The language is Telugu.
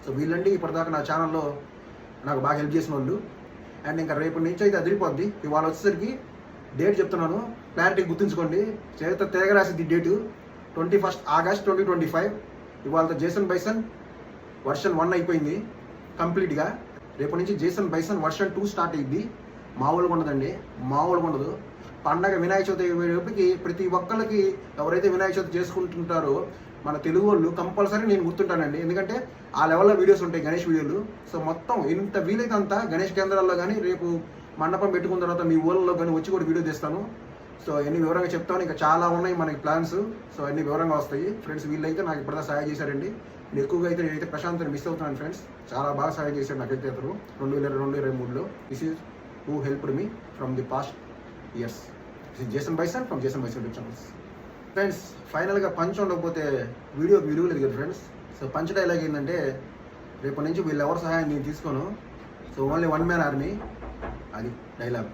సో వీళ్ళండి ఇప్పటిదాకా నా ఛానల్లో నాకు బాగా హెల్ప్ చేసిన వాళ్ళు. అండ్ ఇంకా రేపు నుంచి అయితే అదిరిపోద్ది. ఇవాళ వచ్చేసరికి డేట్ చెప్తున్నాను, క్లారిటీ గుర్తుంచుకోండి. చేత తిరగరాసింది డేటు 21 ఆగస్ట్ 2025. ఇవాళ జేసన్ బైసన్ వర్షన్ 1 అయిపోయింది కంప్లీట్గా. రేపు నుంచి జేసన్ బైసన్ వర్షన్ 2 స్టార్ట్ అయ్యింది. మామూలుగా ఉండదండి, మామూలుగా ఉండదు. పండగ వినాయక చవితి అయ్యేటప్పటికి ప్రతి ఒక్కరికి ఎవరైతే వినాయక చవితి చేసుకుంటుంటారో మన తెలుగు వాళ్ళు కంపల్సరీ నేను గుర్తుంటానండి. ఎందుకంటే ఆ లెవెల్లో వీడియోస్ ఉంటాయి గణేష్ వీడియోలు. సో మొత్తం ఎంత వీలైతే అంతా గణేష్ కేంద్రాల్లో కానీ రేపు మండపం పెట్టుకున్న తర్వాత మీ ఊళ్ళలో కానీ వచ్చి కూడా వీడియో తీస్తాను. సో అన్ని వివరంగా చెప్తాను. ఇంకా చాలా ఉన్నాయి మనకి ప్లాన్స్. సో అన్ని వివరంగా వస్తాయి ఫ్రెండ్స్. వీళ్ళైతే నాకు ఇప్పటిదా సహాయం చేశారండి. నేను ఎక్కువగా అయితే నేనైతే ప్రశాంత్ మిస్ అవుతున్నాను ఫ్రెండ్స్. చాలా బాగా సహాయం చేశారు నాకైతే అతను 2022-2023లో. This is who helped me from the past years. This is Jason Bison from Jason Bison YouTube channels. Friends ఫైనల్గా పంచ్ ఉండకపోతే వీడియోకి విలువ లేదు కదా ఫ్రెండ్స్. సో పంచ్ డైలాగ్ ఏంటంటే, రేపటి నుంచి వీళ్ళు ఎవరి సహాయం నేను తీసుకోను. So only one man army, అది డైలాగ్.